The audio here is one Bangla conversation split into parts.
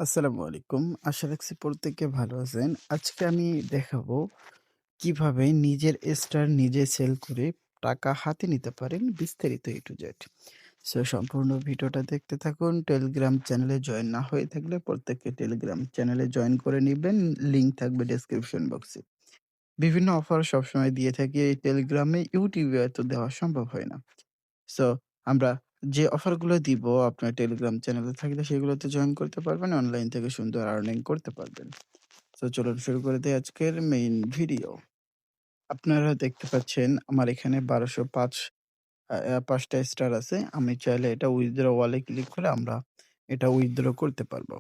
আসসালামু আলাইকুম। আশা রাখছি প্রত্যেকে ভালো আছেন। আজকে আমি দেখাবো কিভাবে নিজের স্টার নিজে সেল করে টাকা হাতে নিতে পারেন বিস্তারিত A to Z। সম্পূর্ণ ভিডিওটা দেখতে থাকুন। টেলিগ্রাম চ্যানেলে জয়েন না হয়ে থাকলে প্রত্যেকে টেলিগ্রাম চ্যানেলে জয়েন করে নিবেন। লিংক থাকবে ডেসক্রিপশন বক্সে। বিভিন্ন অফার সবসময় দিয়ে থাকি এই টেলিগ্রামে, ইউটিউবে এত দেওয়া সম্ভব হয় না। সো আমরা যে অফারগুলো দিব আপনার টেলিগ্রাম চ্যানেলে থাকলে সেগুলোতে জয়েন করতে পারবেন। অনলাইন থেকে সুন্দর আর্নিং করতে পারবেন। চলুন শুরু করে দেই আজকের মেইন ভিডিও। আপনারা দেখতে পাচ্ছেন আমার এখানে ১২০৫ ৫ টা স্টার আছে। আমি চাইলে এটা উইথড্র ওয়াল এ ক্লিক করে আমরা এটা উইথড্র করতে পারবো।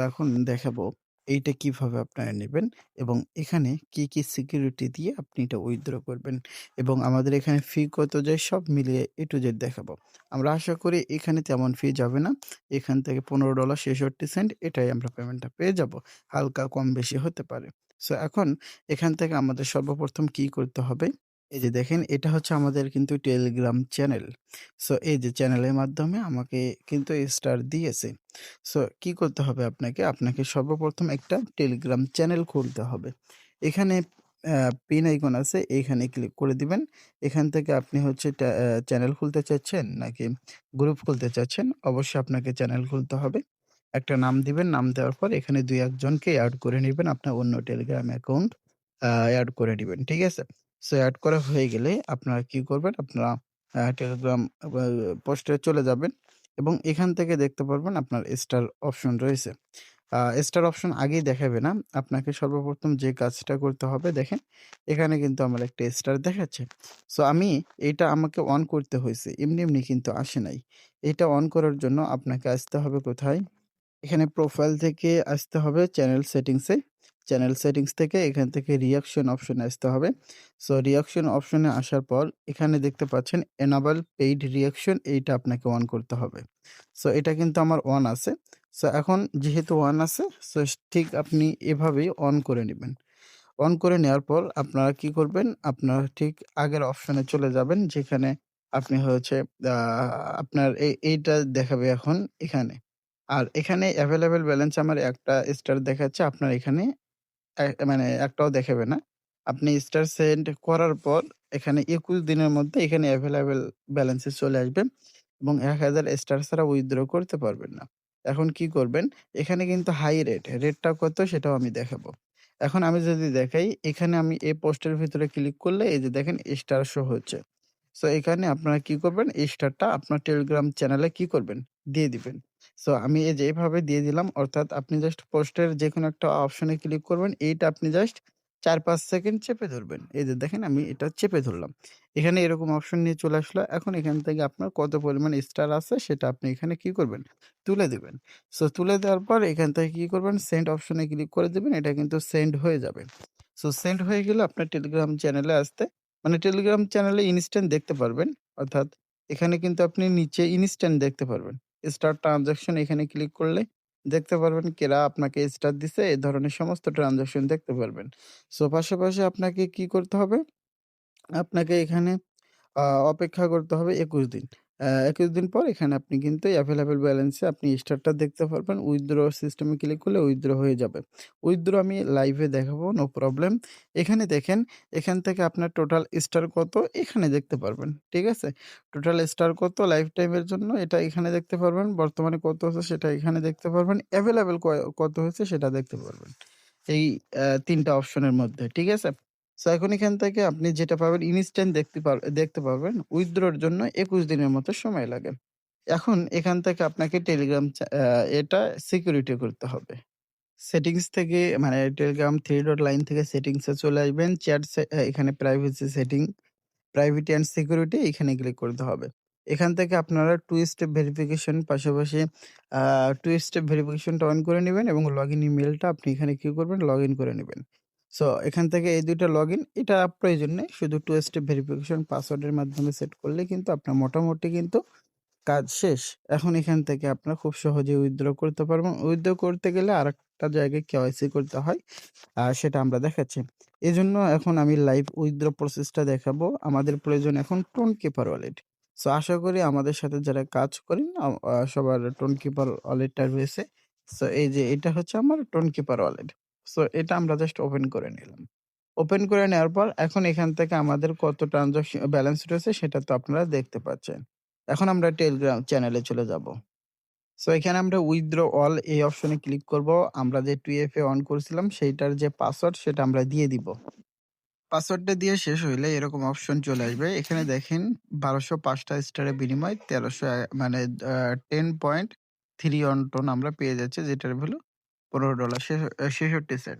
এখন দেখাবো এইটা কিভাবে আপনারা নেবেন এবং এখানে কি সিকিউরিটি দিয়ে আপনি এটা উইথড্র করবেন এবং আমাদের এখানে ফি কত যায় সব মিলিয়ে A to Z দেখাবো। আমরা আশা করি এখানে তেমন ফি যাবে না। এখান থেকে $15.66 এটাই আমরা পেমেন্টটা পেয়ে যাবো। হালকা কম বেশি হতে পারে। এখন এখান থেকে আমাদের সর্বপ্রথম কি করতে হবে? এই যে দেখেন এটা হচ্ছে আমাদের কিন্তু টেলিগ্রাম চ্যানেল। এই যে চ্যানেলের মাধ্যমে আমাকে কিন্তু স্টার দিয়েছে। কি করতে হবে আপনাকে? আপনাকে সর্বপ্রথম একটা টেলিগ্রাম চ্যানেল খুলতে হবে। এখানে পিন আইকন আছে, এইখানে ক্লিক করে দিবেন। এখান থেকে আপনি হচ্ছে চ্যানেল খুলতে চাচ্ছেন নাকি গ্রুপ খুলতে চাচ্ছেন? অবশ্যই আপনাকে চ্যানেল খুলতে হবে। একটা নাম দিবেন, নাম দেওয়ার পর এখানে ২-১ জনকে এড করে নিবেন। আপনার অন্য টেলিগ্রাম অ্যাকাউন্ট এড করে নিবেন। ঠিক আছে? এড করা হয়ে গেলে আপনারা কি করবেন? আপনারা টেলিগ্রাম পোস্টে চলে যাবেন এবং এখান থেকে দেখতে পারবেন আপনার স্টার অপশন রয়েছে। স্টার অপশন আগেই দেখাবে না। আপনাকে সর্বপ্রথম যে কাজটা করতে হবে দেখেন, এখানে কিন্তু আমার একটা স্টার দেখাচ্ছে। আমি এটা আমাকে অন করতে হইছে। এমনি কিন্তু আসে নাই। এটা অন করার জন্য আপনাকে আসতে হবে কোথায়? এখানে প্রোফাইল থেকে আসতে হবে চ্যানেল সেটিংসে। চ্যানেল সেটিংস থেকে এখান থেকে রিঅ্যাকশন অপশনে আসতে হবে। রিঅ্যাকশন অপশনে আসার পর এখানে দেখতে পাচ্ছেন এনেবল পেইড রিঅ্যাকশন, এইটা আপনাকে অন করতে হবে। এটা কিন্তু আমার অন আছে। এখন যেহেতু অন আছে, সো ঠিক আপনি এভাবেই অন করে নিবেন। অন করে নেওয়ার পর আপনারা কি করবেন? আপনারা ঠিক আগের অপশনে চলে যাবেন যেখানে আপনি হচ্ছে আ আপনার এইটা দেখাবে এখন এখানে। আর এখানে এভেইলেবল ব্যালেন্স আমার একটা স্টার দেখাচ্ছে। আপনার এখানে মানে একটাও দেখাবে না। আপনি স্টার সেন্ড করার পর এখানে ২১ দিনের মধ্যে এখানে এভেইলেবল ব্যালেন্সে চলে আসবে এবং ১,০০০ স্টার ছাড়া উইথড্র করতে পারবেন না। এখন কি করবেন? এখানে কিন্তু হাই রেট, রেটটা কত সেটাও আমি দেখাবো। এখন আমি যদি দেখাই এখানে আমি এই পোস্টের ভিতরে ক্লিক করলে এই যে দেখেন স্টার শো হচ্ছে। এখানে আপনারা কি করবেন? এই স্টারটা আপনার টেলিগ্রাম চ্যানেলে কি করবেন? দিয়ে দিবেন। আমি এই যে এভাবে দিয়ে দিলাম, অর্থাৎ আপনি জাস্ট পোস্টের যেকোনো একটা অপশনে ক্লিক করবেন। এইটা আপনি জাস্ট ৪-৫ সেকেন্ড চেপে ধরবেন। এই যে দেখেন আমি এটা চেপে ধরলাম। এখানে এরকম অপশন নিয়ে চলে আসলো। এখন এখান থেকে আপনার কত পরিমাণ স্টার আছে সেটা আপনি এখানে কি করবেন? তুলে দিবেন। তুলে দেওয়ার পর এখান থেকে কি করবেন? সেন্ড অপশনে ক্লিক করে দিবেন। এটা কিন্তু সেন্ড হয়ে যাবে। সেন্ড হয়ে গেলে আপনার টেলিগ্রাম চ্যানেলে আসতে মানে টেলিগ্রাম চ্যানেলে ইনস্ট্যান্ট দেখতে পারবেন। অর্থাৎ এখানে কিন্তু আপনি নিচে ইনস্ট্যান্ট দেখতে পারবেন। স্টার ট্রান্সেকশন এখানে ক্লিক করলে দেখতে পারবেন কেরা আপনাকে স্টার দিছে, এই ধরনের সমস্ত ট্রান্সেকশন দেখতে পারবেন। পাশাপাশি আপনাকে কি করতে হবে? আপনাকে এখানে আ অপেক্ষা করতে হবে ২১ দিন। ২১ দিন পর এখানে আপনি কিন্তু এভেইলেবল ব্যালেন্সে আপনি স্টারটা দেখতে পারবেন। উইথড্র সিস্টেমে ক্লিক করলে উইথড্র হয়ে যাবে। উইথড্র আমি লাইভে দেখাবো, নো প্রবলেম। এখানে দেখেন, এখান থেকে আপনার টোটাল স্টার কত এখানে দেখতে পারবেন। ঠিক আছে? টোটাল স্টার কত লাইফ টাইমের জন্য এটা এখানে দেখতে পারবেন। বর্তমানে কত আছে সেটা এখানে দেখতে পারবেন। এভেইলেবল কত হয়েছে সেটা দেখতে পারবেন। এই ৩ টা অপশনের মধ্যে। ঠিক আছে? এখন এখান থেকে আপনি যেটা পাবেন ইনস্ট্যান্ট দেখতে পারবেন। উইথড্রর জন্য ২১ দিনের মতো সময় লাগে। এখন এখান থেকে আপনাকে টেলিগ্রাম এটা সিকিউরিটি করতে হবে। সেটিংস থেকে মানে টেলিগ্রাম 3 ডট লাইন থেকে সেটিংস এ চলে আসবেন। চ্যাট এখানে প্রাইভেসি সেটিং, প্রাইভেটি অ্যান্ড সিকিউরিটি এখানে ক্লিক করতে হবে। এখান থেকে আপনারা 2 স্টেপ ভেরিফিকেশন পাশাপাশি আ 2 স্টেপ ভেরিফিকেশনটা অন করে নিবেন এবং লগইন ইমেইলটা আপনি এখানে কি করবেন? লগইন করে নিবেন। এখান থেকে এই ২ টা লগইন এটা প্রয়োজন নেই। শুধু 2 স্টেপ ভেরিফিকেশন পাসওয়ার্ডের মাধ্যমে সেট করলে কিন্তু আপনার মোটামুটি কিন্তু কাজ শেষ। এখন এখান থেকে আপনারা খুব সহজেই উইথড্র করতে পারবেন। উইথড্র করতে গেলে আরেকটা জায়গায় কেওয়াইসি করতে হয়। সেটা আমরা দেখাচ্ছি। এজন্য এখন আমি লাইভ উইথড্র প্রসেসটা দেখাবো। আমাদের প্রয়োজন এখন টোন কিপার ওয়ালেট। আশা করি আমাদের সাথে যারা কাজ করেন সবার টোন কিপার ওয়ালেটটা রয়েছে। সো এই যে এটা হচ্ছে আমার টোনকিপার ওয়ালেট। সো এটা আমরা জাস্ট ওপেন করে নিলাম। ওপেন করে নেওয়ার পর এখন এখান থেকে আমাদের কত ব্যালেন্স রয়েছে সেটা তো আপনারা দেখতে পাচ্ছেন। এখন আমরা টেলিগ্রাম চ্যানেলে চলে যাব। সো এখানে আমরা উইথড্র অল এই অপশনে ক্লিক করব। আমরা যে 2FA অন করছিলাম সেইটার যে পাসওয়ার্ড সেটা আমরা দিয়ে দিব। পাসওয়ার্ডটা দিয়ে শেষ হইলে এরকম অপশন চলে আসবে। এখানে দেখেন ১২০৫ টা স্টারের বিনিময়ে ১৩০০ মানে 10.3 অন টোন আমরা পেয়ে যাচ্ছি যেটার ভ্যালু $15 ৬৬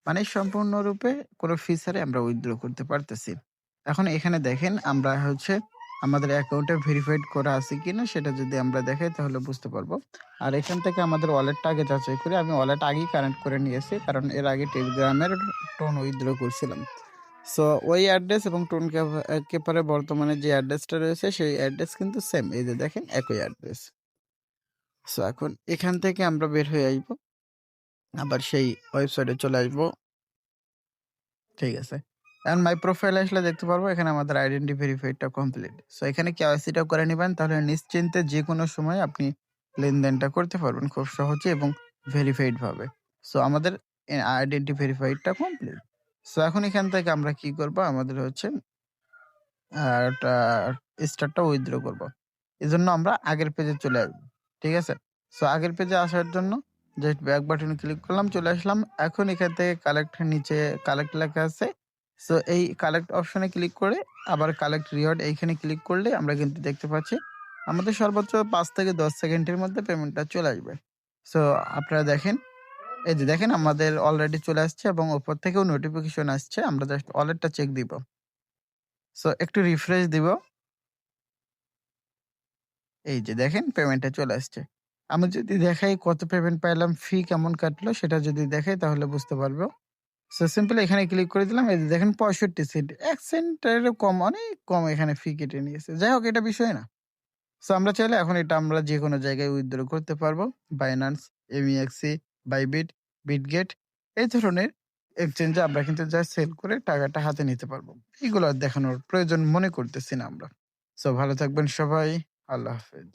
মানে সম্পূর্ণরূপে কোনো ফি ছাড়াই আমরা উইথড্র করতে পারতেছি। এখন এখানে দেখেন আমরা হচ্ছে আমাদের অ্যাকাউন্টে ভেরিফাইড করা আছে কিনা সেটা যদি আমরা দেখাই তাহলে বুঝতে পারবো। আর এখান থেকে আমাদের ওয়ালেটটা আগে যাচাই করে আমি ওয়ালেট আগেই কানেক্ট করে নিয়েছি কারণ এর আগে টেলিগ্রামের টোন উইথড্র করছিলাম। সো ওই অ্যাড্রেস এবং টোন কেপারের বর্তমানে যে অ্যাড্রেসটা রয়েছে সেই অ্যাড্রেস কিন্তু সেম। এই যে দেখেন একই অ্যাড্রেস। সো এখন এখান থেকে আমরা বের হয়ে আসবো। আবার সেই ওয়েবসাইটে চলে আসবো। ঠিক আছে। এখন মাই প্রোফাইলে আসলে দেখতে পারবো এখানে আমাদের আইডেন্টি ভেরিফাইডটা কমপ্লিট। সো এখানে কেওয়াইসিটা করে নিবেন তাহলে নিশ্চিন্তে যেকোনো সময় আপনি লেনদেনটা করতে পারবেন খুব সহজে এবং ভেরিফাইড ভাবে। সো আমাদের আইডেন্টি ভেরিফাইডটা কমপ্লিট। সো এখন এখান থেকে আমরা কি করব? আমাদের হচ্ছে টা স্টারটা উইথড্র করব। এজন্য আমরা আগের পেজে চলে আসব। ঠিক আছে? সো আগের পেজে আসার জন্য জাস্ট ব্যাক বাটনে ক্লিক করলাম, চলে আসলাম। এখন এখান থেকে কালেক্ট নিচে কালেক্ট লেখা আছে। সো এই কালেক্ট অপশনে ক্লিক করে আবার কালেক্ট রিওয়ার্ড এইখানে ক্লিক করলে আমরা কিন্তু দেখতে পাচ্ছি আমাদের সর্বোচ্চ ৫ থেকে ১০ সেকেন্ডের মধ্যে পেমেন্টটা চলে আসবে। সো আপনারা দেখেন, এই যে দেখেন আমাদের অলরেডি চলে আসছে এবং উপর থেকেও নোটিফিকেশন আসছে। আমরা জাস্ট ওয়ালেটটা চেক দিব। সো একটু রিফ্রেশ দিব। এই যে দেখেন পেমেন্টটা চলে আসছে। আমি যদি দেখাই কত পেমেন্ট পাইলাম, ফি কেমন কাটলো সেটা যদি দেখাই তাহলে বুঝতে পারবো। সো সিম্পলি এখানে ক্লিক করে দিলাম। এই যে দেখেন ৬৫ সেন্ট। ১ সেন্টেরও কম, অনেক কম এখানে ফি কেটে নিয়েছে। যাই হোক এটা বিষয় না। সো আমরা চাইলে এখন এটা আমরা যেকোনো জায়গায় উইথড্র করতে পারবো। Binance, MEXC, Bybit, Bitget এই ধরনের এক্সচেঞ্জে আমরা কিন্তু জাস্ট সেল করে টাকাটা হাতে নিতে পারবো। এগুলো আর দেখানোর প্রয়োজন মনে করতেছি না আমরা। সো ভালো থাকবেন সবাই। আল্লাহ হাফেজ।